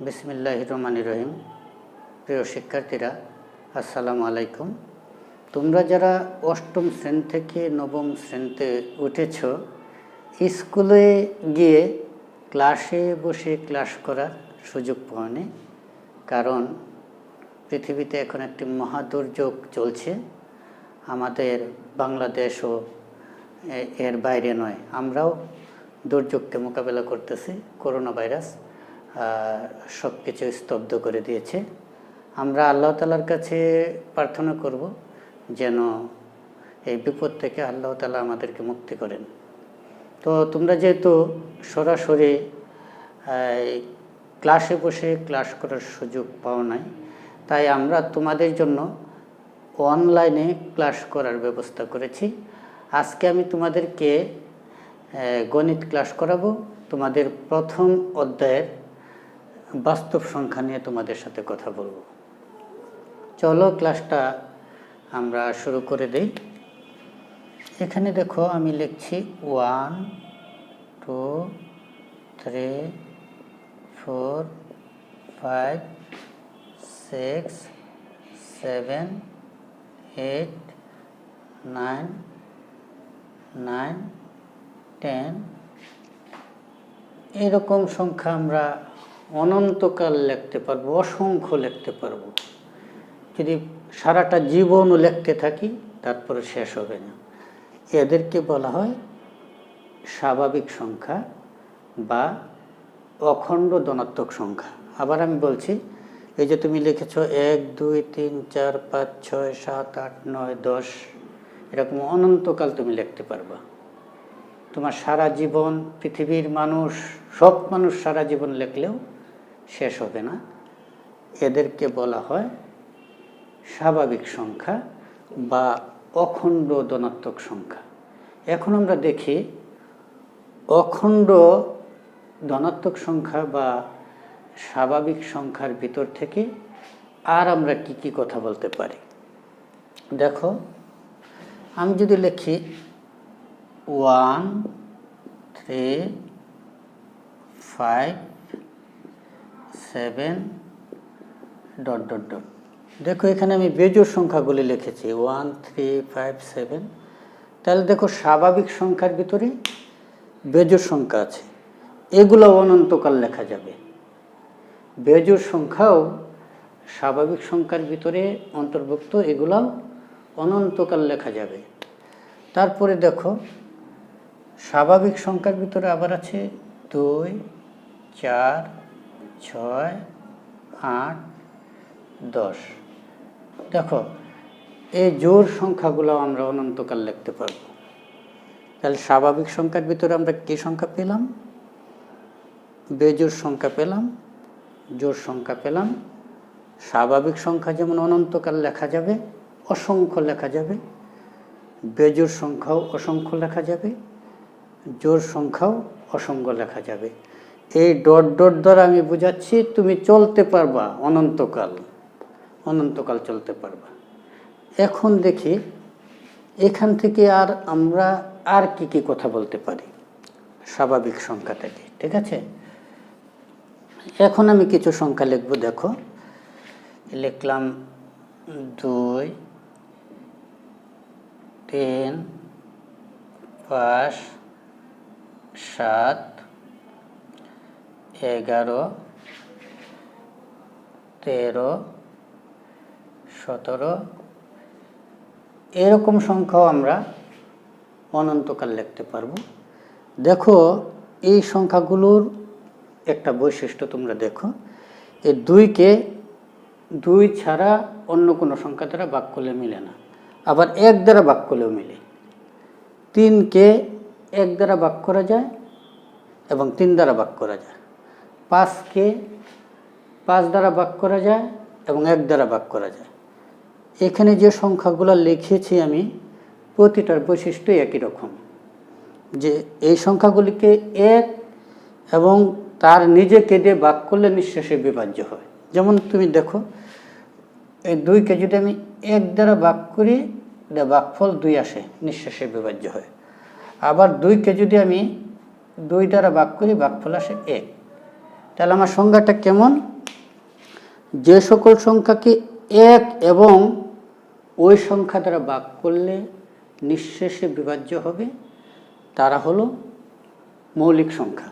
বিসমিল্লাহির রহমানির রহিম। প্রিয় শিক্ষার্থীরা, আসসালামু আলাইকুম। তোমরা যারা অষ্টম শ্রেণী থেকে নবম শ্রেণীতে উঠেছ, স্কুলে গিয়ে ক্লাসে বসে ক্লাস করার সুযোগ পাওনি, কারণ পৃথিবীতে এখন একটি মহাদুর্যোগ চলছে। আমাদের বাংলাদেশও এর বাইরে নয়, আমরাও দুর্যোগকে মোকাবেলা করতেছি। করোনা ভাইরাস সব কিছু স্তব্ধ করে দিয়েছে। আমরা আল্লাহ তাআলার কাছে প্রার্থনা করব যেন এই বিপদ থেকে আল্লাহ তাআলা আমাদেরকে মুক্তি করেন। তো তোমরা যেহেতু সরাসরি ক্লাসে বসে ক্লাস করার সুযোগ পাও নাই, তাই আমরা তোমাদের জন্য অনলাইনে ক্লাস করার ব্যবস্থা করেছি। আজকে আমি তোমাদেরকে গণিত ক্লাস করাবো। তোমাদের প্রথম অধ্যায়ের বাস্তব সংখ্যা নিয়ে তোমাদের সাথে কথা বলবো। চলো ক্লাসটা আমরা শুরু করে দেই। এখানে দেখো আমি লিখছি 1 2 3 4 5 6 7 8 9 9 10। এরকম সংখ্যা আমরা অনন্তকাল লিখতে পারবো, অসংখ্য লিখতে পারবো। যদি সারাটা জীবনও লিখতে থাকি তারপরে শেষ হবে না। এদেরকে বলা হয় স্বাভাবিক সংখ্যা বা অখণ্ড ধনাত্মক সংখ্যা। আবার আমি বলছি, এই যে তুমি লিখেছো 1 2 3 4 5 6 7 8 9 10, এরকম অনন্তকাল তুমি লিখতে পারবা। তোমার সারা জীবন, পৃথিবীর মানুষ, সব মানুষ সারা জীবন লিখলেও শেষ হবে না। এদেরকে বলা হয় স্বাভাবিক সংখ্যা বা অখণ্ড ধনাত্মক সংখ্যা। এখন আমরা দেখি অখণ্ড ধনাত্মক সংখ্যা বা স্বাভাবিক সংখ্যার ভিতর থেকে আর আমরা কি কি কথা বলতে পারি। দেখো, আমি যদি লিখি 1 3 5 7 ... দেখো এখানে আমি বেজোড় সংখ্যাগুলি লিখেছি 1 3 5 7। তাহলে দেখো স্বাভাবিক সংখ্যার ভিতরে বেজোড় সংখ্যা আছে, এগুলো অনন্তকাল লেখা যাবে। বেজোড় সংখ্যাও স্বাভাবিক সংখ্যার ভিতরে অন্তর্ভুক্ত, এগুলাও অনন্তকাল লেখা যাবে। তারপরে দেখো স্বাভাবিক সংখ্যার ভিতরে আবার আছে 2 4 6 8 10। দেখো এই জোড় সংখ্যাগুলো আমরা অনন্তকাল লিখতে পারবো। তাহলে স্বাভাবিক সংখ্যার ভিতরে আমরা কি সংখ্যা পেলাম? বেজোড় সংখ্যা পেলাম, জোড় সংখ্যা পেলাম। স্বাভাবিক সংখ্যা যেমন অনন্তকাল লেখা যাবে, অসংখ্য লেখা যাবে, বেজোড় সংখ্যাও অসংখ্য লেখা যাবে, জোড় সংখ্যাও অসংখ্য লেখা যাবে। এই ডট ডট দ্বারা আমি বুঝাচ্ছি তুমি চলতে পারবা অনন্তকাল, অনন্তকাল চলতে পারবা। এখন দেখি এখান থেকে আর আমরা আর কি কি কথা বলতে পারি স্বাভাবিক সংখ্যা থেকে। ঠিক আছে, এখন আমি কিছু সংখ্যা লিখব। দেখো লিখলাম 2 3 5 7 11 13 17। এরকম সংখ্যাও আমরা অনন্তকাল লিখতে পারবো। দেখো এই সংখ্যাগুলোর একটা বৈশিষ্ট্য তোমরা দেখো, এই 2কে 2 ছাড়া অন্য কোনো সংখ্যা দ্বারা ভাগ করলে মিলে না, আবার 1 দ্বারা ভাগ করলেও মিলে। 3কে 1 দ্বারা ভাগ করা যায় এবং 3 দ্বারা ভাগ করা যায়। 5কে 5 দ্বারা ভাগ করা যায় এবং 1 দ্বারা ভাগ করা যায়। এখানে যে সংখ্যাগুলো লিখেছি আমি, প্রতিটার বৈশিষ্ট্য একই রকম, যে এই সংখ্যাগুলিকে 1 এবং তার নিজেকে দিয়ে ভাগ করলে নিঃশেষে বিভাজ্য হয়। যেমন তুমি দেখো, এই 2কে যদি আমি 1 দ্বারা ভাগ করি, ভাগফল 2 আসে, নিঃশেষে বিভাজ্য হয়। আবার 2কে যদি আমি 2 দ্বারা ভাগ করি, ভাগফল আসে 1। তাহলে আমার সংজ্ঞাটা কেমন? যে সকল সংখ্যাকে এক এবং ওই সংখ্যা দ্বারা ভাগ করলে নিঃশেষে বিভাজ্য হবে তারা হলো মৌলিক সংখ্যা।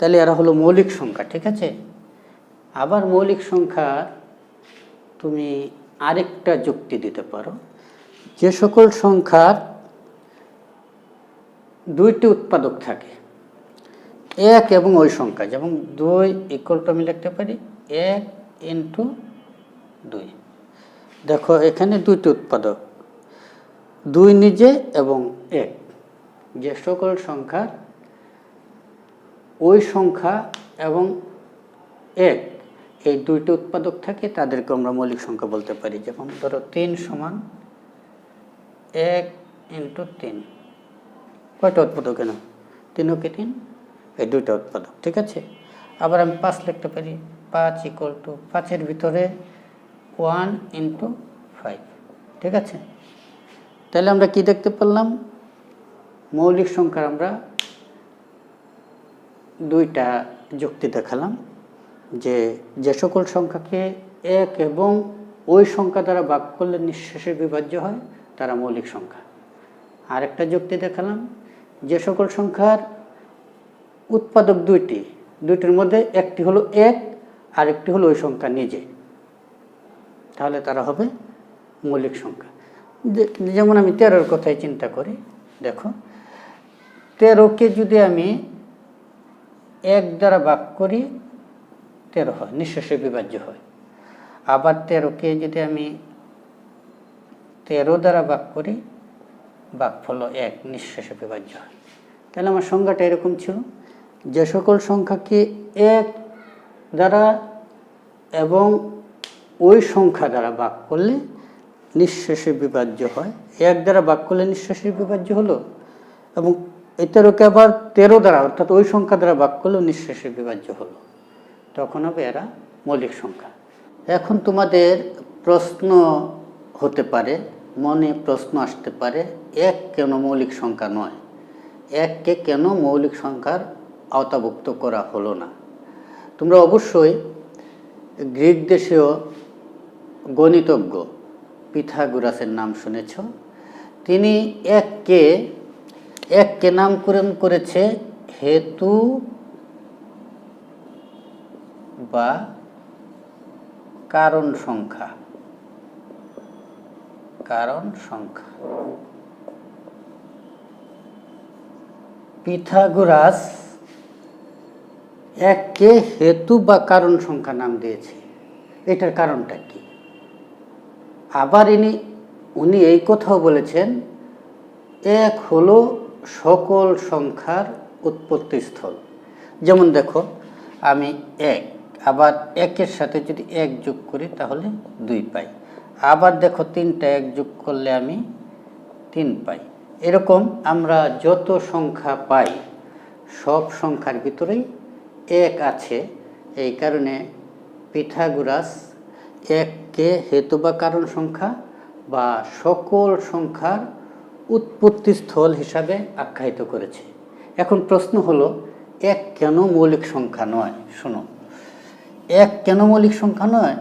তাহলে এরা হলো মৌলিক সংখ্যা, ঠিক আছে। আবার মৌলিক সংখ্যা তুমি আরেকটা যুক্তি দিতে পারো, যে সকল সংখ্যার দুইটি উৎপাদক থাকে এক এবং ওই সংখ্যা, যেমন 2 = আমি লিখতে পারি 1 × 2। দেখো এখানে দুইটি উৎপাদক 2 নিজে এবং 1। যে সকল সংখ্যার ওই সংখ্যা এবং 1 এই দুইটি উৎপাদক থাকে তাদেরকে আমরা মৌলিক সংখ্যা বলতে পারি। যেমন ধরো 3 = 1 × 3, কয়টা উৎপাদক? কেন 3 কে 3, এই দুইটা উৎপাদক, ঠিক আছে। আবার আমি 5 লিখতে পারি, 5 = 5-এর ভিতরে 1 × 5, ঠিক আছে। তাহলে আমরা কি দেখতে পেলাম? মৌলিক সংখ্যার আমরা দুইটা যুক্তি দেখালাম, যে যে সকল সংখ্যাকে এক এবং ওই সংখ্যা দ্বারা ভাগ করলে নিঃশেষে বিভাজ্য হয় তারা মৌলিক সংখ্যা। আরেকটা যুক্তি দেখালাম, যে সকল সংখ্যার উৎপাদক দুইটির মধ্যে একটি হলো 1 আর একটি হলো ওই সংখ্যা নিজে, তাহলে তারা হবে মৌলিক সংখ্যা। যেমন আমি 13-র কথাই চিন্তা করি। দেখো 13কে যদি আমি 1 দ্বারা ভাগ করি 13 হয়, নিঃশেষে বিভাজ্য হয়। আবার 13কে যদি আমি 13 দ্বারা ভাগ করি ভাগফল 1, নিঃশেষে বিভাজ্য হয়। তাহলে আমার সংজ্ঞাটা এরকম ছিল, যে সকল সংখ্যাকে 1 দ্বারা এবং ওই সংখ্যা দ্বারা ভাগ করলে নিঃশেষে বিভাজ্য হয়। 1 দ্বারা ভাগ করলে নিঃশেষে বিভাজ্য হলো, এবং 13কে আবার 13 দ্বারা অর্থাৎ ওই সংখ্যা দ্বারা ভাগ করলেও নিঃশেষে বিভাজ্য হলো, তখন হবে এরা মৌলিক সংখ্যা। এখন তোমাদের প্রশ্ন হতে পারে, মনে প্রশ্ন আসতে পারে, 1 কেন মৌলিক সংখ্যা নয়? 1কে কেন মৌলিক সংখ্যার আওতাভুক্ত করা হলো না? তোমরা অবশ্যই গ্রিক দেশীয় গণিতজ্ঞ পিথাগোরাসের নাম শুনেছ। তিনি 1কে নামকরণ করেছে হেতু বা কারণ সংখ্যা। পিথাগোরাস 1কে হেতু বা কারণ সংখ্যা নাম দিয়েছে। এটার কারণটা কি? আবার উনি এই কথাও বলেছেন, 1 হলো সকল সংখ্যার উৎপত্তিস্থল। যেমন দেখো আমি 1, আবার 1-এর সাথে যদি 1 যোগ করি তাহলে 2 পাই। আবার দেখো 3টা 1 যোগ করলে আমি 3 পাই। এরকম আমরা যত সংখ্যা পাই সব সংখ্যার ভিতরেই 1 আছে। এই কারণে পিথাগোরাস 1কে হেতু বা কারণ সংখ্যা বা সকল সংখ্যার উৎপত্তিস্থল হিসাবে আখ্যায়িত করেছে। এখন প্রশ্ন হলো, 1 কেন মৌলিক সংখ্যা নয়? শোনো, 1 কেন মৌলিক সংখ্যা নয়?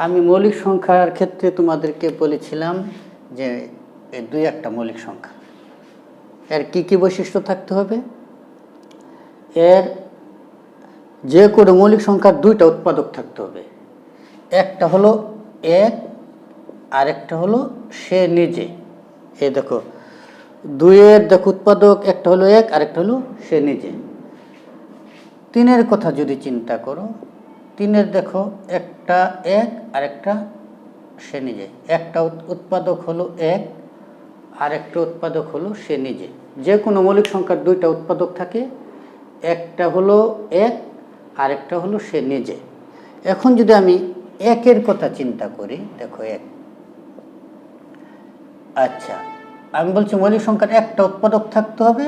আমি মৌলিক সংখ্যার ক্ষেত্রে তোমাদেরকে বলেছিলাম যে 2 একটা মৌলিক সংখ্যা। এর কি কি বৈশিষ্ট্য থাকতে হবে? এর যে কোনো মৌলিক সংখ্যার 2টা উৎপাদক থাকতে হবে। একটা হলো 1, আরেকটা হলো সে নিজে। এই দেখো 2-এর দেখো উৎপাদক একটা হলো 1, আরেকটা হলো সে নিজে। 3-এর কথা যদি চিন্তা করো, 3-এর দেখো একটা 1, আরেকটা সে নিজে। একটা উৎপাদক হলো 1, আরেকটা উৎপাদক হলো সে নিজে। যে কোনো মৌলিক সংখ্যার 2টা উৎপাদক থাকে, একটা হলো 1, আরেকটা হলো সে নিজে। এখন যদি আমি 1-এর কথা চিন্তা করি, দেখো 1, আচ্ছা আমি বলছি মৌলিক সংখ্যার একটা উৎপাদক থাকতে হবে,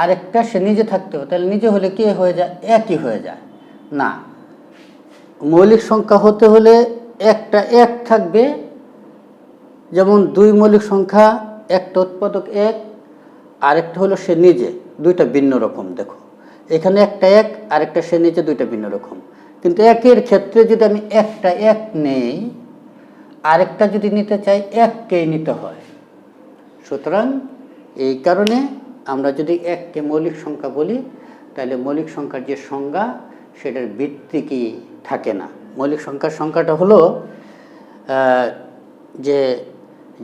আরেকটা সে নিজে থাকতে হবে। তাহলে নিজে হলে কি হয়ে যায়? একই হয়ে যায় না। মৌলিক সংখ্যা হতে হলে একটা 1 থাকবে। যেমন 2 মৌলিক সংখ্যা, একটা উৎপাদক 1, আরেকটা হলো সে নিজে, 2টা ভিন্ন রকম। দেখো এখানে একটা এক, আরেকটা সে নিচে, দুইটা ভিন্ন রকম। কিন্তু একের ক্ষেত্রে যদি আমি একটা এক নেই, আরেকটা যদি নিতে চাই এককেই নিতে হয়। সুতরাং এই কারণে আমরা যদি এককে মৌলিক সংখ্যা বলি, তাহলে মৌলিক সংখ্যার যে সংজ্ঞা সেটার ভিত্তি কি থাকে না। মৌলিক সংখ্যার সংখ্যাটা হলো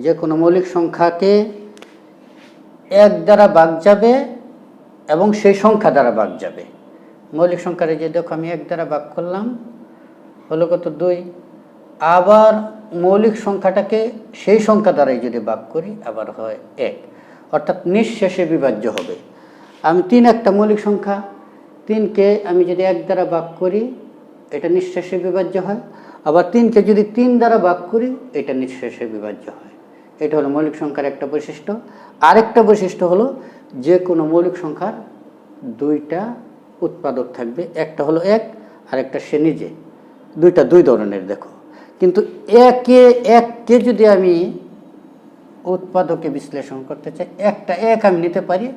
যে কোনো মৌলিক সংখ্যাকে এক দ্বারা ভাগ যাবে এবং সেই সংখ্যা দ্বারা ভাগ যাবে। মৌলিক সংখ্যার যে দেখো আমি এক দ্বারা ভাগ করলাম, হলো কত? 2। আবার মৌলিক সংখ্যাটাকে সেই সংখ্যা দ্বারাই যদি ভাগ করি আবার হয় 1, অর্থাৎ নিঃশেষে বিভাজ্য হবে। আমি 3 একটা মৌলিক সংখ্যা, 3কে আমি যদি 1 দ্বারা ভাগ করি এটা নিঃশেষে বিভাজ্য হয়, আবার 3কে যদি 3 দ্বারা ভাগ করি এটা নিঃশেষে বিভাজ্য হয়। এটা হলো মৌলিক সংখ্যার একটা বৈশিষ্ট্য। আরেকটা বৈশিষ্ট্য হলো যে কোনো মৌলিক সংখ্যার দুইটা উৎপাদক থাকবে, একটা হলো 1, আরেকটা সে নিজে। দুইটা দুই ধরনের দেখো। কিন্তু এককে যদি আমি উৎপাদকে বিশ্লেষণ করতে চাই, একটা এক আমি নিতে পারি,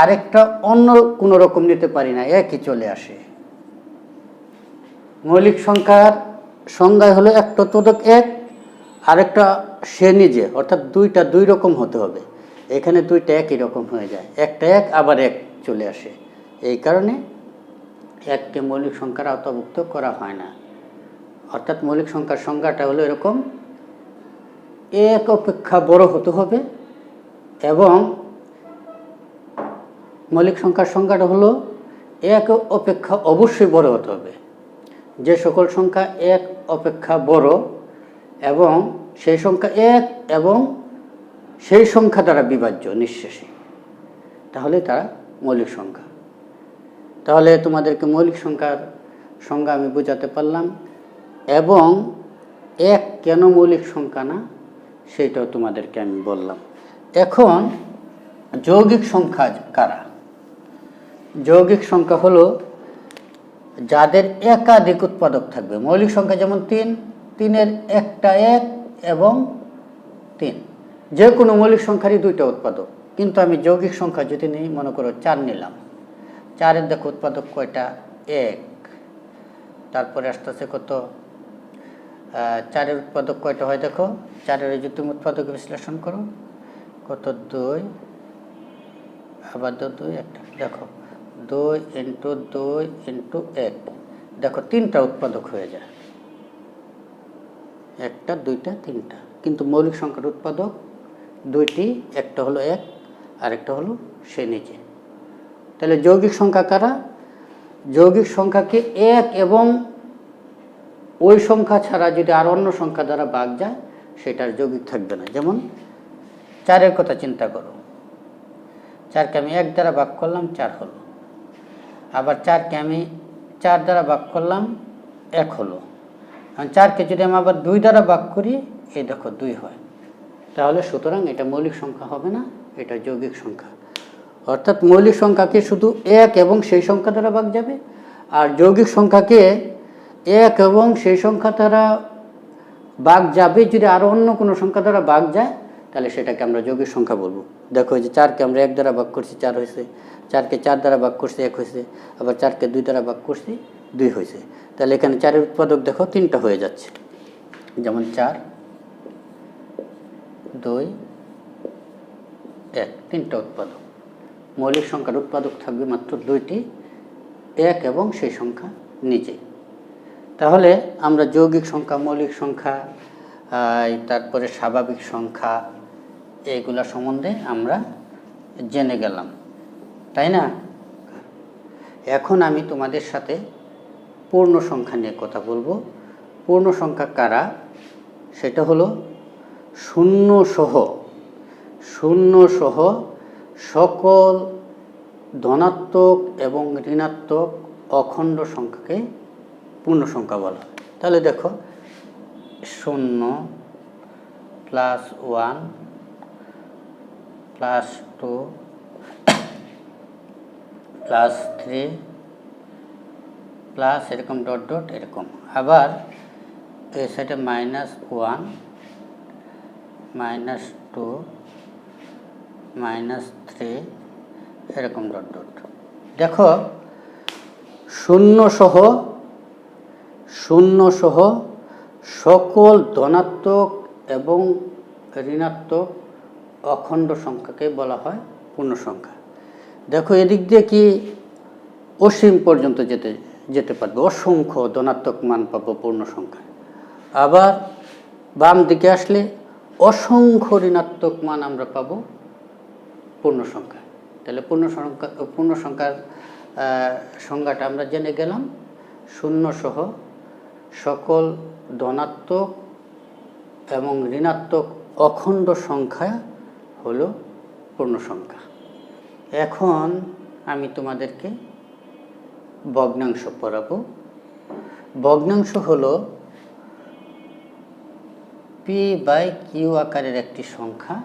আরেকটা অন্য কোনো রকম নিতে পারি না, একই চলে আসে। মৌলিক সংখ্যার সংজ্ঞায় হলো একটা উৎপাদক এক, আরেকটা সে নিজে, অর্থাৎ দুইটা দুই রকম হতে হবে। এখানে দুইটা একই রকম হয়ে যায়, একটা এক আবার এক চলে আসে। এই কারণে এককে মৌলিক সংখ্যার আওতাভুক্ত করা হয় না। অর্থাৎ মৌলিক সংখ্যার সংজ্ঞাটা হলো এরকম, এক অপেক্ষা বড় হতে হবে, এবং মৌলিক সংখ্যার সংজ্ঞাটা হলো এক অপেক্ষা অবশ্যই বড় হতে হবে। যে সকল সংখ্যা এক অপেক্ষা বড় এবং সেই সংখ্যা এক এবং সেই সংখ্যা দ্বারা বিভাজ্য নিঃশেষে, তাহলে তারা মৌলিক সংখ্যা। তাহলে তোমাদেরকে মৌলিক সংখ্যার সংজ্ঞা আমি বোঝাতে পারলাম, এবং এক কেন মৌলিক সংখ্যা না সেটাও তোমাদেরকে আমি বললাম। এখন যৌগিক সংখ্যা কারা? যৌগিক সংখ্যা হলো যাদের একাধিক উৎপাদক থাকবে। মৌলিক সংখ্যা যেমন 3, 3-এর একটা 1 এবং 3, যে কোনো মৌলিক সংখ্যারই দুইটা উৎপাদক। কিন্তু আমি যৌগিক সংখ্যা যদি নিই, মনে করো 4 নিলাম, 4-এর দেখো উৎপাদক কয়টা? 1। তারপরে আসতেছে কত? 4-এর উৎপাদক কয়টা হয় দেখো, 4-এর যদি তুমি উৎপাদক বিশ্লেষণ করো কত? 2, আবার 2 একটা, দেখো 2 × 2 × 1, দেখো 3টা উৎপাদক হয়ে যায়, একটা, দুইটা, 3টা। কিন্তু মৌলিক সংখ্যার উৎপাদক দুইটি, একটা হলো 1, আরেকটা হলো সে নিজে। তাহলে যৌগিক সংখ্যা কারা? যৌগিক সংখ্যাকে এক এবং ওই সংখ্যা ছাড়া যদি আর অন্য সংখ্যা দ্বারা ভাগ যায় সেটার যৌগিক থাকবে না। যেমন 4-এর কথা চিন্তা করো, 4কে আমি 1 দ্বারা ভাগ করলাম, 4 হলো। আবার 4কে আমি 4 দ্বারা ভাগ করলাম, 1 হলো। 4কে যদি আমি আবার 2 দ্বারা ভাগ করি, এই দেখো 2 হয়। তাহলে সুতরাং এটা মৌলিক সংখ্যা হবে না, এটা যৌগিক সংখ্যা। অর্থাৎ মৌলিক সংখ্যাকে শুধু 1 এবং সেই সংখ্যা দ্বারা ভাগ যাবে, আর যৌগিক সংখ্যাকে 1 এবং সেই সংখ্যা দ্বারা ভাগ যাবে যদি আরও অন্য কোনো সংখ্যা দ্বারা ভাগ যায়, তাহলে সেটাকে আমরা যৌগিক সংখ্যা বলবো। দেখো যে 4কে আমরা 1 দ্বারা ভাগ করছি, 4 হয়েছে, 4কে 4 দ্বারা ভাগ করছি, 1 হয়েছে, আবার 4কে 2 দ্বারা ভাগ করছি, 2 হয়েছে। তাহলে এখানে 4-এর উৎপাদক দেখো 3টা হয়ে যাচ্ছে, যেমন 4, 2, 1, 3টা উৎপাদক। মৌলিক সংখ্যার উৎপাদক থাকবে মাত্র 2টি, 1 এবং সেই সংখ্যা নিজে। তাহলে আমরা যৌগিক সংখ্যা, মৌলিক সংখ্যা, তারপরে স্বাভাবিক সংখ্যা, এইগুলা সম্বন্ধে আমরা জেনে গেলাম, তাই না? এখন আমি তোমাদের সাথে পূর্ণ সংখ্যা নিয়ে কথা বলবো। পূর্ণ সংখ্যা কারা? সেটা হলো শূন্য সহ সকল ধনাত্মক এবং ঋণাত্মক অখণ্ড সংখ্যাকে পূর্ণ সংখ্যা বলা হয়। তাহলে দেখো 0 + 1 + 2 + 3 প্লাস এরকম ডট ডট এরকম। আবার এই সাইডে -1 -2 -3 এরকম ডট ডট। দেখো শূন্য সহ সকল ধনাত্মক এবং ঋণাত্মক অখণ্ড সংখ্যাকে বলা হয় পূর্ণ সংখ্যা। দেখো এদিক দিয়ে কি অসীম পর্যন্ত যেতে পারবে, অসংখ্য ধনাত্মক মান পাবো পূর্ণ সংখ্যা। আবার বাম দিকে আসলে অসংখ্য ঋণাত্মক মান আমরা পাবো পূর্ণ সংখ্যা। তাহলে পূর্ণ সংখ্যার সংজ্ঞাটা আমরা জেনে গেলাম, শূন্য সহ সকল ধনাত্মক এবং ঋণাত্মক অখণ্ড সংখ্যা হলো পূর্ণ সংখ্যা। এখন আমি তোমাদেরকে ভগ্নাংশ পড়াবো। ভগ্নাংশ হলো p/q আকারের একটি সংখ্যা,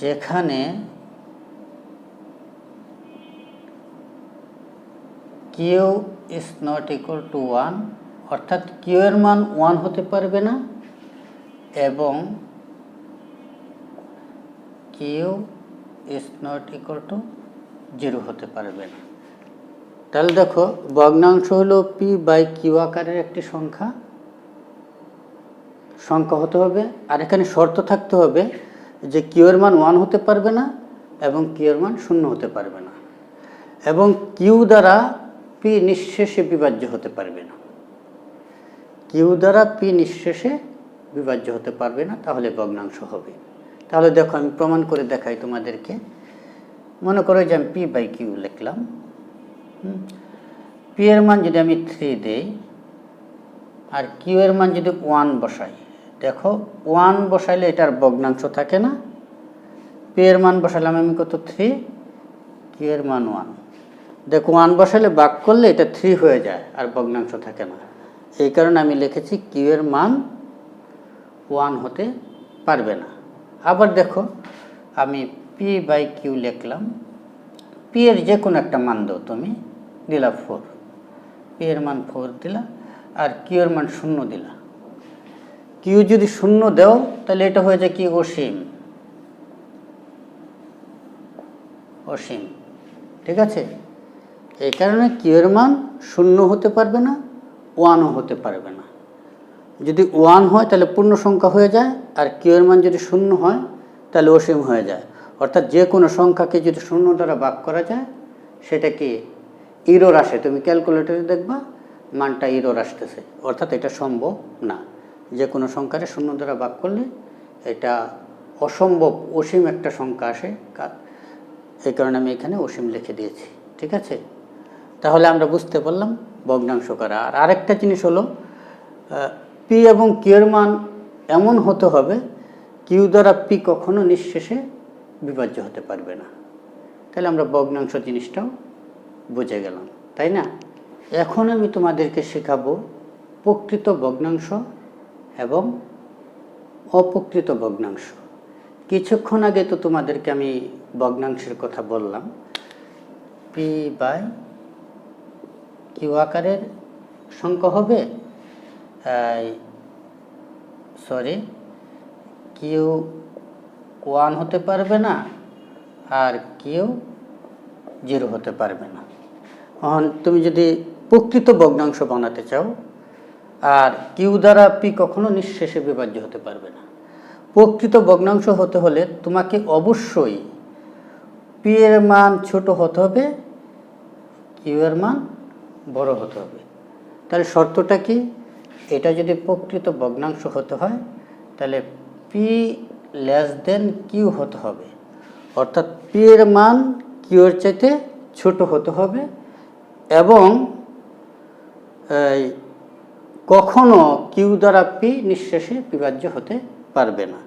যেখানে q is not equal to 1, অর্থাৎ q এর মান 1 হতে পারবে না এবং q is not equal to 0 হতে পারবে না। তাহলে দেখো ভগ্নাংশ হলো p/q আকারের একটি সংখ্যা হতে হবে, আর এখানে শর্ত থাকতে হবে যে q এর মান 1 হতে পারবে না এবং q এর মান 0 হতে পারবে না, এবং q দ্বারা p নিঃশেষে বিভাজ্য হতে পারবে না। q দ্বারা p নিঃশেষে বিভাজ্য হতে পারবে না, তাহলে ভগ্নাংশ হবে। তাহলে দেখো আমি প্রমাণ করে দেখাই তোমাদেরকে। মনে করো যে আমি p/q লিখলাম, p এর মান যদি আমি 3 দেই আর q এর মান যদি 1 বসাই, দেখো 1 বসাইলে এটার ভগ্নাংশ থাকে না। p এর মান বসালাম আমি কত 3, q এর মান 1। দেখো 1 বসালে ভাগ করলে এটা 3 হয়ে যায় আর ভগ্নাংশ থাকে না। এই কারণে আমি লিখেছি q এর মান 1 হতে পারবে না। আবার দেখো আমি p/q লিখলাম, p এর যে কোনো একটা মান দাও, তুমি দিলা 4, p এর মান 4 দিলা আর q এর মান 0 দিলা। q যদি 0 দাও তাহলে এটা হয়ে যায় কি অসীম, ঠিক আছে। এই কারণে q এর মান 0 হতে পারবে না, 1ও হতে পারবে না। যদি 1 হয় তাহলে পূর্ণ সংখ্যা হয়ে যায়, আর q এর মান যদি 0 হয় তাহলে অসীম হয়ে যায়। অর্থাৎ যে কোনো সংখ্যাকে যদি 0 দ্বারা ভাগ করা যায় সেটা কি ইরর আসে, তুমি ক্যালকুলেটরে দেখবা মানটা ইরর আসতেছে, অর্থাৎ এটা সম্ভব না। যে কোনো সংখ্যারে 0 দ্বারা ভাগ করলে এটা অসম্ভব, অসীম একটা সংখ্যা আসে। এই কারণে আমি এখানে অসীম লিখে দিয়েছি, ঠিক আছে। তাহলে আমরা বুঝতে পারলাম ভগ্নাংশ করা। আর আরেকটা জিনিস হলো p এবং q এর মান এমন হতে হবে q দ্বারা p কখনো নিঃশেষে বিভাজ্য হতে পারবে না। তাহলে আমরা ভগ্নাংশ জিনিসটাও বুঝে গেলাম, তাই না। এখন আমি তোমাদেরকে শেখাবো প্রকৃত ভগ্নাংশ এবং অপ্রকৃত ভগ্নাংশ। কিছুক্ষণ আগে তো তোমাদেরকে আমি ভগ্নাংশের কথা বললাম, p/q আকারের সংখ্যা হবে, q 1 হতে পারবে না আর q 0 হতে পারবে না। তুমি যদি প্রকৃত ভগ্নাংশ বানাতে চাও, আর q দ্বারা p কখনো নিঃশেষে বিভাজ্য হতে পারবে না। প্রকৃত ভগ্নাংশ হতে হলে তোমাকে অবশ্যই p এর মান ছোট হতে হবে, q এর মান বড় হতে হবে। তাহলে শর্তটা কি, এটা যদি প্রকৃত ভগ্নাংশ হতে হয় তাহলে p q হতে হবে, অর্থাৎ p এর মান q এর চাইতে ছোট হতে হবে এবং কখনো q দ্বারা p নিঃশেষে বিভাজ্য হতে পারবে না।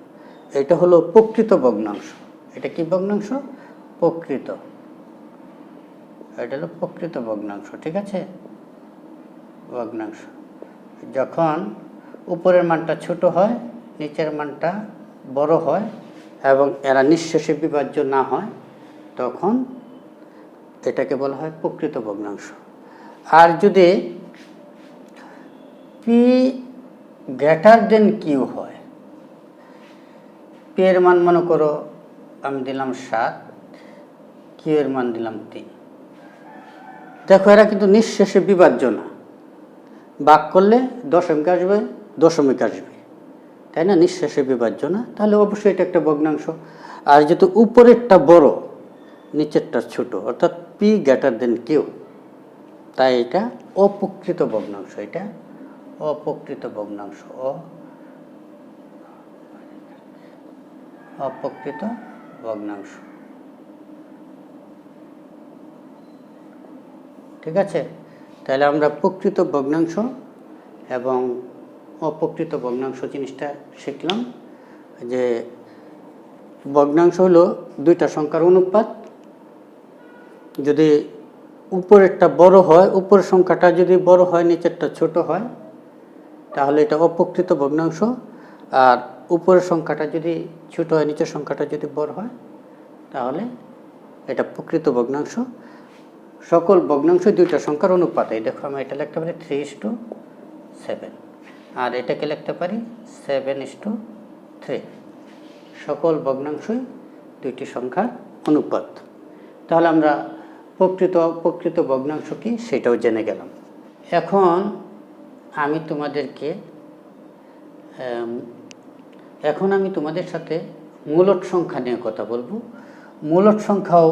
এটা হলো প্রকৃত ভগ্নাংশ। এটা কি ভগ্নাংশ? প্রকৃত। এটা হলো প্রকৃত ভগ্নাংশ, ঠিক আছে। ভগ্নাংশ যখন উপরের মানটা ছোট হয়, নিচের মানটা বড় হয় এবং এরা নিঃশেষে বিভাজ্য না হয়, তখন এটাকে বলা হয় প্রকৃত ভগ্নাংশ। আর যদি p > q হয়, p এর মান মনে করো আমি দিলাম 7, q এর মান দিলাম 3, দেখো এরা কিন্তু নিঃশেষে বিভাজ্য না, ভাগ করলে দশমিক আসবে, দশমিক আসবে, তাই না? নিঃশেষে বিভাজ্য না, তাহলে অবশ্যই এটা একটা ভগ্নাংশ। আর যেহেতু উপরেরটা বড় নিচেরটা ছোট, অর্থাৎ পি গ্রেটার দেন কিউ, তাই এটা অপ্রকৃত ভগ্নাংশ। এটা অপ্রকৃত ভগ্নাংশ, অপ্রকৃত ভগ্নাংশ। ঠিক আছে, তাহলে আমরা প্রকৃত ভগ্নাংশ এবং অপ্রকৃত ভগ্নাংশ জিনিসটা শিখলাম। যে ভগ্নাংশ হলো দুইটা সংখ্যার অনুপাত, যদি উপরেরটা বড় হয়, উপরের সংখ্যাটা যদি বড় হয় নিচেরটা ছোট হয়, তাহলে এটা অপ্রকৃত ভগ্নাংশ। আর উপরের সংখ্যাটা যদি ছোট হয়, নিচের সংখ্যাটা যদি বড় হয়, তাহলে এটা প্রকৃত ভগ্নাংশ। সকল ভগ্নাংশ দুইটা সংখ্যার অনুপাত। এই দেখো আমি এটা লিখতে পারি 3:7, আর এটাকে লিখতে পারি 7:3। সকল ভগ্নাংশই দুইটি সংখ্যার অনুপাত। তাহলে আমরা প্রকৃত অপ্রকৃত ভগ্নাংশ কি সেটাও জেনে গেলাম। এখন আমি তোমাদের সাথে মূলদ সংখ্যা নিয়ে কথা বলবো। মূলদ সংখ্যাও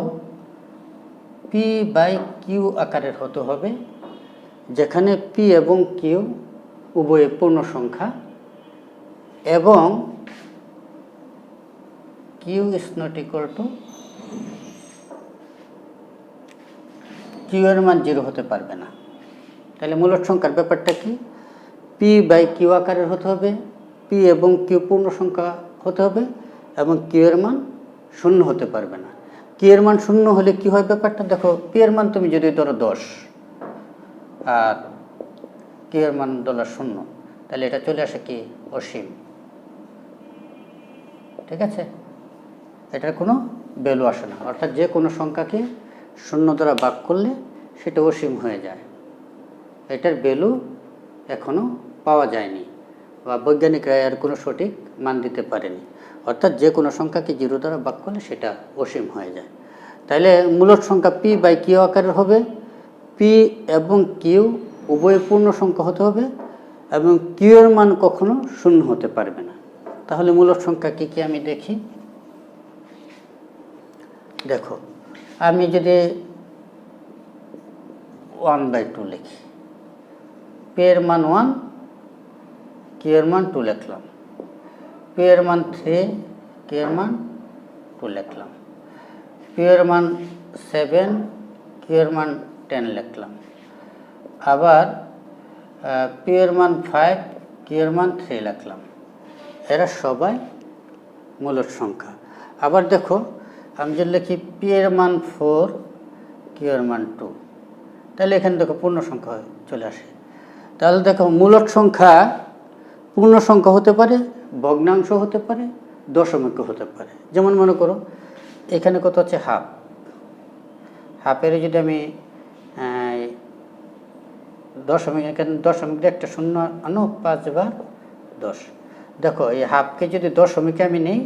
পি বাই কিউ আকারের হতে হবে, যেখানে পি এবং কিউ উভয়ে পূর্ণ সংখ্যা এবং Q is not equal to, Q এর মান 0 হতে পারবে না। তাহলে মূলদ সংখ্যার ব্যাপারটা কি? পি বাই কিউ আকারের হতে হবে, পি এবং কিউ পূর্ণ সংখ্যা হতে হবে এবং কিউ এর মান 0 হতে পারবে না। কিউ এর মান 0 হলে কি হয় ব্যাপারটা দেখো, পি এর মান তুমি যদি ধরো 10 আর কিউ এর মান $0, তাহলে এটা চলে আসে কি অসীম। ঠিক আছে, এটার কোনো ভ্যালু আসে না, অর্থাৎ যে কোনো সংখ্যাকে 0 দ্বারা ভাগ করলে সেটা অসীম হয়ে যায়। এটার ভ্যালু এখনো পাওয়া যায়নি বা বৈজ্ঞানিকরা এর কোনো সঠিক মান দিতে পারেনি, অর্থাৎ যে কোনো সংখ্যাকে 0 দ্বারা ভাগ করলে সেটা অসীম হয়ে যায়। তাইলে মূলদ সংখ্যা পি বাই কিউ আকারের হবে, পি এবং কিউ উভয় পূর্ণ সংখ্যা হতে হবে এবং কিউ এর মান কখনো 0 হতে পারবে না। তাহলে মূলদ সংখ্যা কি কি আমি দেখি। দেখো আমি যদি 1/2 লিখি, পি এর মান 1, কিউ এর মান 2 লিখলাম, পি এর মান 3, কিউ এর মান 2 লিখলাম, পি এর মান 7, কিউ এর মান 10 লিখলাম, আবার পি এর মান 5, কিউ এর মান 3 লিখলাম। এরা সবাই মূলদ সংখ্যা। আবার দেখো আমি যদি লিখি পি এর মান 4, কিউ এর মান 2, তাহলে এখানে দেখো পূর্ণ সংখ্যা চলে আসে। তাহলে দেখো মূলদ সংখ্যা পূর্ণ সংখ্যা হতে পারে, ভগ্নাংশ হতে পারে, দশমিকও হতে পারে। যেমন মনে করো এখানে কত হচ্ছে হাফ, হাফের যদি আমি দশমিক, এখানে দশমিক দিয়ে একটা 0 আনো, 5/10। দেখো এই হাফকে যদি দশমিকে আমি নেই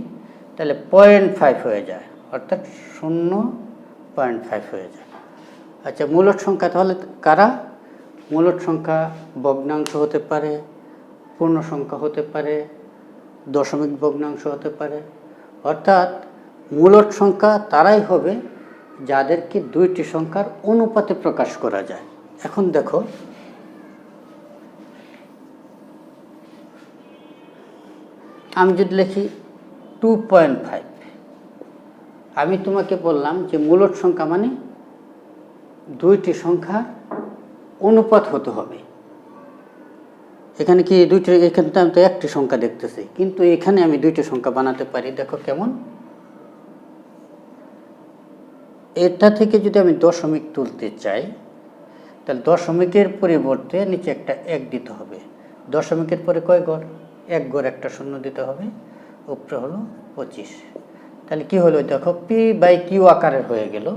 তাহলে 0.5 হয়ে যায়, অর্থাৎ 0.5 হয়ে যায়। আচ্ছা মূলদ সংখ্যা তাহলে কারা? মূলদ সংখ্যা ভগ্নাংশ হতে পারে, পূর্ণ সংখ্যা হতে পারে, দশমিক ভগ্নাংশ হতে পারে। অর্থাৎ মূলদ সংখ্যা তারাই হবে যাদেরকে দুইটি সংখ্যার অনুপাতে প্রকাশ করা যায়। এখন দেখো আমি যদি লিখি 2.5, আমি তোমাকে বললাম যে মূলদ সংখ্যা মানে দুইটি সংখ্যার অনুপাত হতে হবে। এখানে কি দুইটি, এখানে তো আমি তো একটি সংখ্যা দেখতেছি, কিন্তু এখানে আমি দুইটি সংখ্যা বানাতে পারি। দেখো কেমন, এটা থেকে যদি আমি দশমিক তুলতে চাই তাহলে দশমিকের পরিবর্তে নিচে একটা 1 দিতে হবে। দশমিকের পরে কয় গড়? 1 গড় একটা 0 দিতে হবে, উপরে হলো 25। তাহলে কি হলো দেখো, পি বাই কিউ আকারের হয়ে গেল।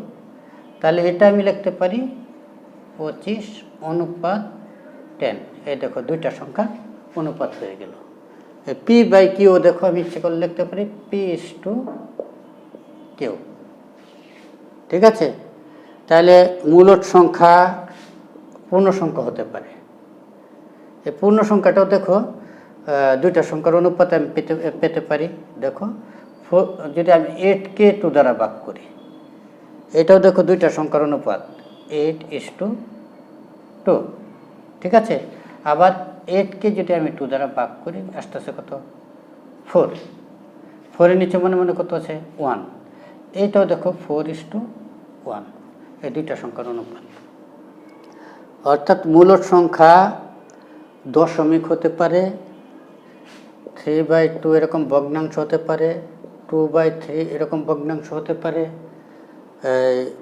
তাহলে এটা আমি লিখতে পারি 25:10। এই দেখো দুইটা সংখ্যা অনুপাত হয়ে গেল। পি বাই কিউ দেখো আমি ইচ্ছে করে লিখতে পারি P/Q। ঠিক আছে, তাহলে মূলদ সংখ্যা পূর্ণ সংখ্যা হতে পারে। এই পূর্ণ সংখ্যাটাও দেখো দুইটা সংখ্যার অনুপাতে আমি পেতে পারি। দেখো যদি আমি 8কে 2 দ্বারা ভাগ করি, এটাও দেখো দুইটা সংখ্যার অনুপাত 8:2, ঠিক আছে। আবার 8কে যদি আমি 2 দ্বারা ভাগ করি আসতেছে কত? 4। 4-এর নিচে মনে মনে কত আছে? 1। এইটাও দেখো 4:1, এই দুইটা সংখ্যার অনুপাত। অর্থাৎ মূলদ সংখ্যা দশমিক হতে পারে, 3/2 এরকম ভগ্নাংশ হতে পারে, 2/3 এরকম ভগ্নাংশ হতে পারে,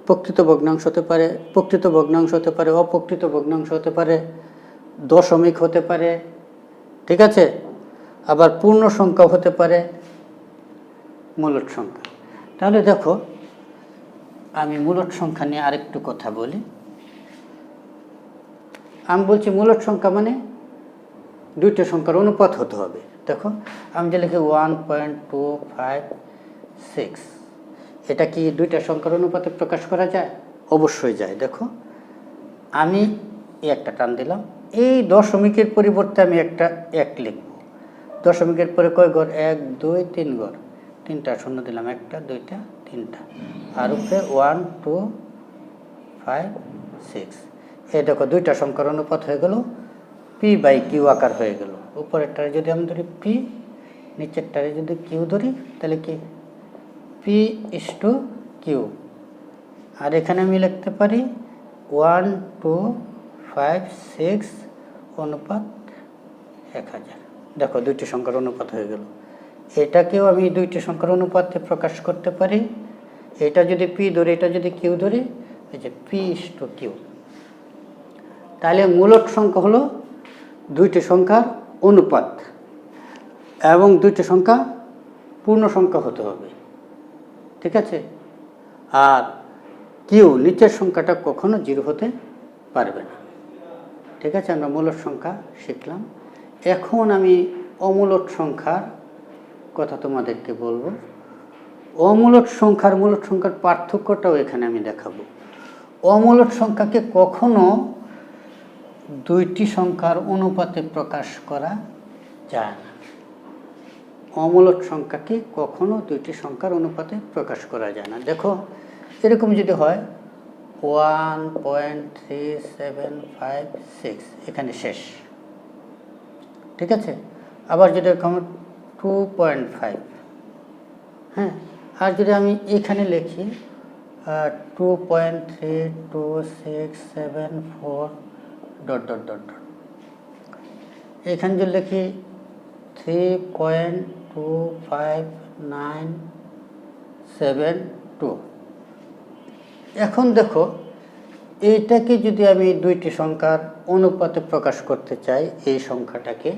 প্রকৃত ভগ্নাংশ হতে পারে, প্রকৃত ভগ্নাংশ হতে পারে, অপ্রকৃত ভগ্নাংশ হতে পারে, দশমিক হতে পারে, ঠিক আছে। আবার পূর্ণ সংখ্যা হতে পারে মূলদ সংখ্যা। তাহলে দেখো আমি মূলদ সংখ্যা নিয়ে আরেকটু কথা বলি। আমি বলছি মূলদ সংখ্যা মানে দুইটা সংখ্যার অনুপাত হতে হবে। দেখো আমি যে লিখি 1.256, এটা কি দুইটা সংখ্যার অনুপাতে প্রকাশ করা যায়? অবশ্যই যায়। দেখো আমি একটা টান দিলাম, এই দশমিকের পরিবর্তে আমি একটা 1 লিখব। দশমিকের পরে কয় ঘর? 1 2 3 ঘর, 3টা শূন্য দিলাম, 1টা 2টা 3টা, আর উপরে 1 2 5 6। এই দেখো দুইটা সংখ্যার অনুপাত হয়ে গেল, p/q আকার হয়ে গেল। উপরেরটারে যদি আমি ধরি p, নিচেরটারে যদি q ধরি, তাহলে কি p/q। আর এখানে আমি লিখতে পারি 1 2 5 6 অনুপাত 1000। দেখো দুইটি সংখ্যার অনুপাত হয়ে গেল। এটাকেও আমি দুইটি সংখ্যার অনুপাতে প্রকাশ করতে পারি। এটা যদি p ধরি, এটা যদি q ধরি, এই যে p/q। তাহলে মূলদ সংখ্যা হলো দুইটি সংখ্যার অনুপাত, এবং দুইটি সংখ্যা পূর্ণ সংখ্যা হতে হবে, ঠিক আছে। আর কিউ নিচের সংখ্যাটা কখনো 0 হতে পারবে না, ঠিক আছে। আমরা মূলদ সংখ্যা শিখলাম। এখন আমি অমূলদ সংখ্যার কথা তোমাদেরকে বলবো। অমূলদ সংখ্যার মূলদ সংখ্যার পার্থক্যটাও এখানে আমি দেখাবো। অমূলদ সংখ্যাকে কখনো দুইটি সংখ্যার অনুপাতে প্রকাশ করা যায় না। অমূলদ সংখ্যাকে কখনো দুইটি সংখ্যার অনুপাতে প্রকাশ করা যায় না। দেখো এরকম যদি হয় 1.3756, এখানে শেষ, ঠিক আছে। আবার যদি এরকম 2.5, হ্যাঁ। আর যদি আমি এখানে লিখি 2.32674 ... এখানে যদি লিখি 3.25972, এখন দেখো এইটাকে যদি আমি দুইটি সংখ্যার অনুপাতে প্রকাশ করতে চাই, এই সংখ্যাটাকে,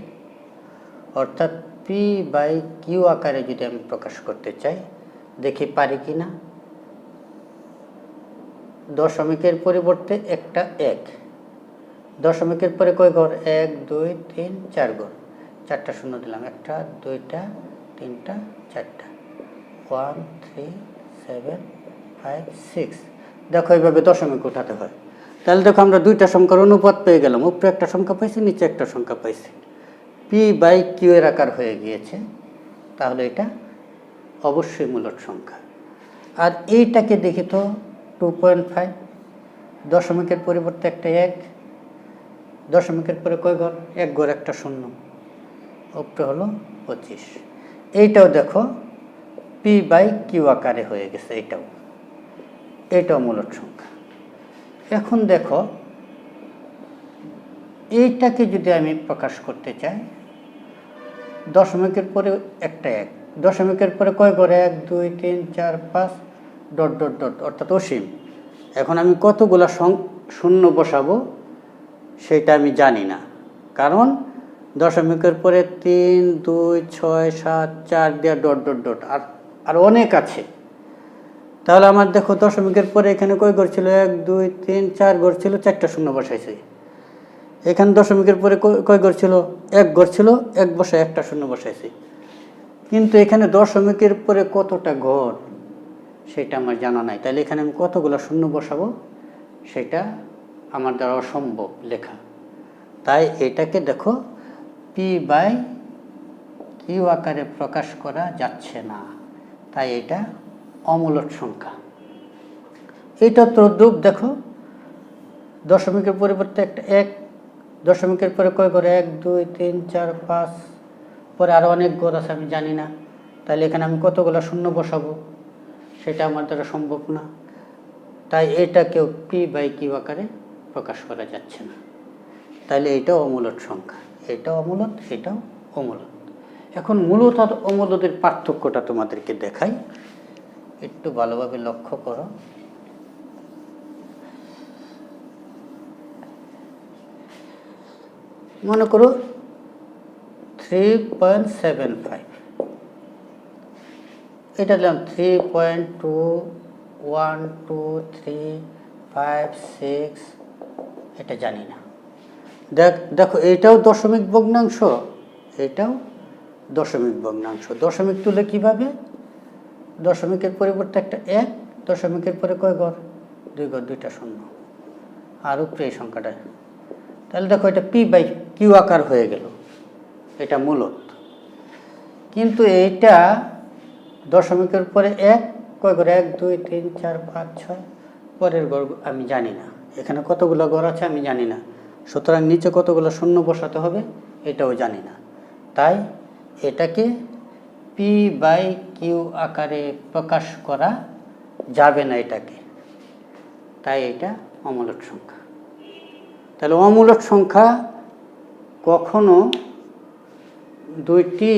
অর্থাৎ p/q আকারে যদি আমি প্রকাশ করতে চাই, দেখি পারি কি না। দশমিকের পরিবর্তে একটা 1, দশমিকের পরে কয় ঘর? 1 2 3 4 ঘর, 4টা শূন্য দিলাম, 1টা 2টা 3টা 4টা, 1 3 7 5 6। দেখো এইভাবে দশমিক উঠাতে হয়। তাহলে দেখো আমরা দুইটা সংখ্যার অনুপাত পেয়ে গেলাম। উপরে একটা সংখ্যা পাইছি, নিচে একটা সংখ্যা পাইছি, p/q এর আকার হয়ে গিয়েছে। তাহলে এটা অবশ্যই মূলদ সংখ্যা। আর এইটাকে দেখি তো 2.5, দশমিকের পরিবর্তে একটা 1, দশমিকের পরে কয় ঘর? 1 ঘর, একটা শূন্য, উপরে হলো 25। এইটাও দেখো p/q আকারে হয়ে গেছে। এটাও মূলদ সংখ্যা। এখন দেখো এইটাকে যদি আমি প্রকাশ করতে চাই, দশমিকের পরে একটা 1, দশমিকের পরে কয় ঘর? 1 2 3 4 5 ... অর্থাৎ অসীম। এখন আমি কতগুলা শূন্য বসাবো সেটা আমি জানি না, কারণ দশমিকের পরে 3 2 6 7 4 দেওয়া ... আর অনেক আছে। তাহলে আমার দেখো দশমিকের পরে এখানে কয় ঘর ছিল? 1 2 3 4 ঘর ছিল, 4টা শূন্য বসাইছি। এখানে দশমিকের পরে কয় ঘর ছিল? 1 ঘর ছিল, 1 বসায় একটা শূন্য বসাইছি। কিন্তু এখানে দশমিকের পরে কতটা ঘর সেটা আমার জানা নাই। তাহলে এখানে আমি কতগুলো শূন্য বসাবো সেটা আমার দ্বারা অসম্ভব লেখা। তাই এটাকে দেখো পি বাই কিউ আকারে প্রকাশ করা যাচ্ছে না, তাই এটা অমূলদ সংখ্যা। এটা তদ্রূপ দেখো, দশমিকের পরিবর্তে একটা 1, দশমিকের পরে কয় ঘর? 1 2 3 4 5, পরে আরও অনেক ঘর আছে আমি জানি না, তাহলে এখানে আমি কতগুলো শূন্য বসাবো? সেটা আমার দ্বারা সম্ভব না, তাই এটাকেও পি বাই কিউ আকারে প্রকাশ করা যাচ্ছে না। তাহলে এটাও অমূলদ সংখ্যা, এটাও অমূলদ, এটাও অমূলদ। এখন মূলত আর অমূলদের পার্থক্যটা তোমাদেরকে দেখাই, একটু ভালোভাবে লক্ষ্য করো। মনে করো 3.75, এটা দিলাম 3.21235 এটা জানি না। দেখো এটাও দশমিক ভগ্নাংশ, এটাও দশমিক ভগ্নাংশ। দশমিক তুলে কিভাবে? দশমিকের পরিবর্তে একটা 1, দশমিকের পরে কয় ঘর? 2 ঘর, 2টা শূন্য, আর উপরে এই সংখ্যাটা। তাহলে দেখো এটা পি বাই কিউ আকার হয়ে গেল, এটা মূলদ। কিন্তু এইটা দশমিকের পরে 1, কয় ঘর? 1 2 3 4 5 6, পরের ঘর আমি জানি না, এখানে কতগুলো ঘর আছে আমি জানি না, সুতরাং নিচে কতগুলো শূন্য বসাতে হবে এটাও জানি না। তাই এটাকে পি বাই কিউ আকারে প্রকাশ করা যাবে না এটাকে, তাই এটা অমূলদ সংখ্যা। তাহলে অমূলদ সংখ্যা কখনো দুইটি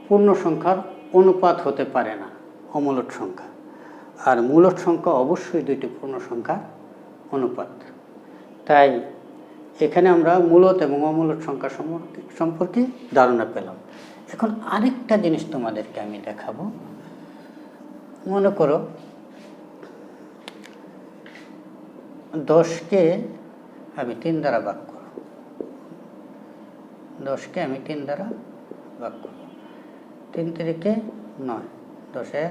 পূর্ণ সংখ্যার অনুপাত হতে পারে না, অমূলদ সংখ্যা। আর মূলদ সংখ্যা অবশ্যই দুইটি পূর্ণ সংখ্যার অনুপাত। তাই এখানে আমরা মূলদ এবং অমূলদ সংখ্যা সম্পর্কে ধারণা পেলাম। এখন আরেকটা জিনিস তোমাদেরকে আমি দেখাবো। মনে করো 10কে আমি 3 দ্বারা ভাগ করব, 10কে আমি 3 দ্বারা ভাগ করব। 3 তিরিকে 9, 10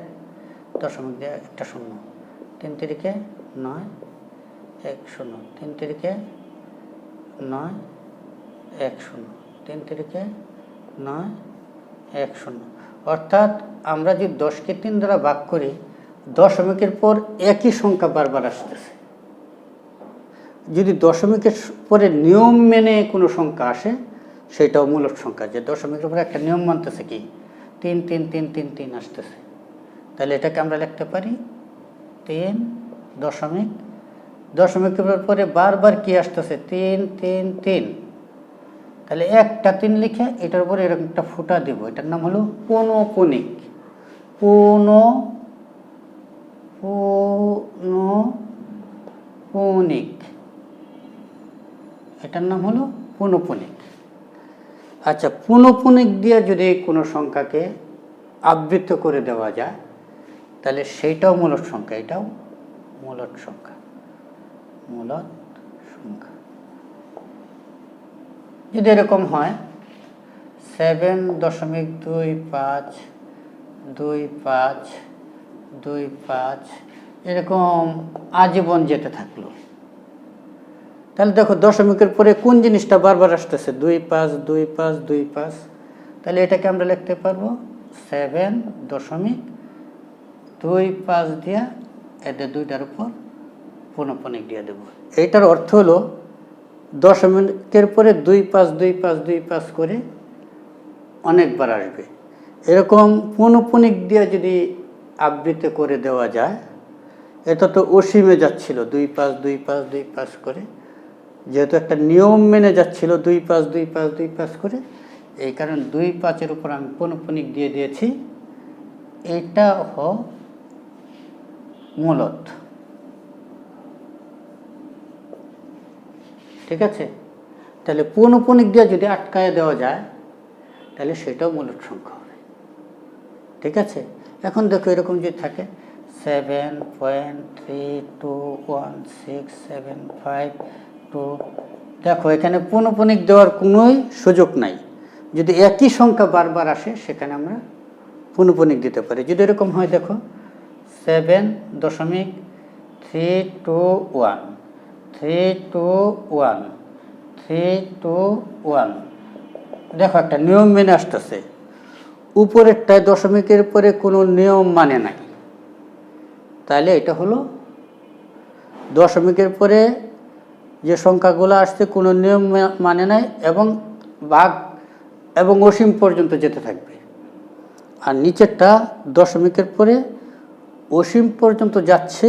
দশমিক দিয়ে একটা শূন্য, 3 তিরিকে 9 1 0, 3 তিরিকে 9 1 0, 3 তিরিকে 9 1 0। অর্থাৎ আমরা যদি 10কে 3 দ্বারা ভাগ করি, দশমিকের পর একই সংখ্যা বারবার আসতেছে। যদি দশমিকের পরে নিয়ম মেনে কোনো সংখ্যা আসে সেটাও মূলদ সংখ্যা, যে দশমিকের পরে একটা নিয়ম মানতেছে কি 3 3 3 3 3 আসতেছে, তাহলে এটাকে আমরা লিখতে পারি 3 দশমিক, দশমিকের পরে বারবার কি আসতেছে 3 3 3, তাহলে একটা 3 লিখে এটার উপরে এরকম একটা ফুটা দেব, এটার নাম হলো পৌনঃপুনিক। পৌনঃপুনিক, এটার নাম হলো পৌনঃপুনিক। আচ্ছা, পৌনঃপুনিক দিয়ে যদি কোনো সংখ্যাকে আবৃত করে দেওয়া যায় তাহলে সেইটাও মূলদ সংখ্যা, এটাও মূলদ সংখ্যা। মূলদ সংখ্যা যদি এরকম হয় 7.252525 এরকম আজীবন যেতে থাকলো, তাহলে দেখো দশমিকের পরে কোন জিনিসটা বারবার আসতেছে 2 5 2 5 2 5, তাহলে এটাকে আমরা লিখতে পারবো 7.25 দিয়া এদের দুইটার উপর পৌনঃপুনিক দিয়ে দেব। এইটার অর্থ হলো দশমিকের পরে 2 5 2 5 2 5 করে অনেকবার আসবে। এরকম পৌনঃপুনিক দিয়ে যদি আবৃত্তি করে দেওয়া যায়, এটা তো অসীমে যাচ্ছিল 2 5 2 5 2 5 করে, যেহেতু একটা নিয়ম মেনে যাচ্ছিল 2 5 2 5 2 5 করে, এই কারণে 2 5-এর উপর আমি পৌনঃপুনিক দিয়ে দিয়েছি, এটা মূলদ। ঠিক আছে, তাহলে পৌনঃপুনিক দিয়ে যদি আটকায় দেওয়া যায় তাহলে সেটাও মূলদ সংখ্যা হবে। ঠিক আছে, এখন দেখো এরকম যদি থাকে 7.3216752, দেখো এখানে পৌনঃপুনিক দেওয়ার কোনোই সুযোগ নাই। যদি একই সংখ্যা বারবার আসে সেখানে আমরা পৌনঃপুনিক দিতে পারি। যদি এরকম হয় দেখো 7.321, 3 2 1 3 2 1। দেখো একটা নিয়ম মেনে আসতেছে, উপরেরটায় দশমিকের পরে কোনো নিয়ম মানে নাই, তাহলে এটা হলো দশমিকের পরে যে সংখ্যাগুলো আসছে কোনো নিয়ম মানে নাই এবং ভাগ এবং অসীম পর্যন্ত যেতে থাকবে। আর নিচেরটা দশমিকের পরে অসীম পর্যন্ত যাচ্ছে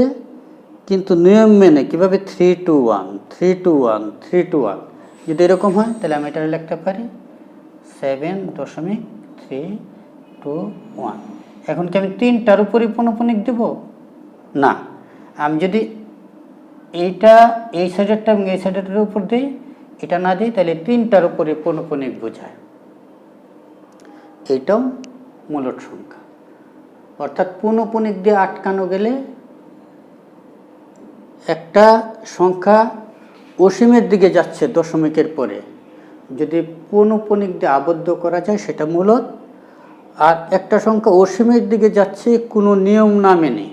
কিন্তু নিয়ম মেনে, কীভাবে 3 2 1 3 2 1 3 2 1। যদি এরকম হয় তাহলে আমি এটা লিখতে পারি 7.321। এখন কি আমি 3টার উপরই পৌনঃপুনিক দেব? না, আমি যদি এইটা এই সাইডেরটা এবং এই সাইডেরটার উপর দিই, এটা না দিই, তাহলে 3টার উপরে পৌনঃপুনিক বোঝায়। এইটাও মূলদ সংখ্যা, অর্থাৎ পৌনঃপুনিক দিয়ে আটকানো গেলে একটা সংখ্যা অসীমের দিকে যাচ্ছে দশমিকের পরে, যদি পৌনঃপুনিক দিয়ে আবদ্ধ করা যায় সেটা মূলদ। আর একটা সংখ্যা অসীমের দিকে যাচ্ছে কোনো নিয়ম না মেনে,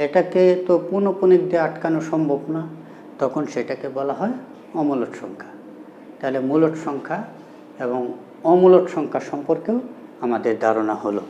এটাকে তো পৌনঃপুনিক দিয়ে আটকানো সম্ভব না, তখন সেটাকে বলা হয় অমূলদ সংখ্যা। তাহলে মূলদ সংখ্যা এবং অমূলদ সংখ্যা সম্পর্কেও আমাদের ধারণা হলো।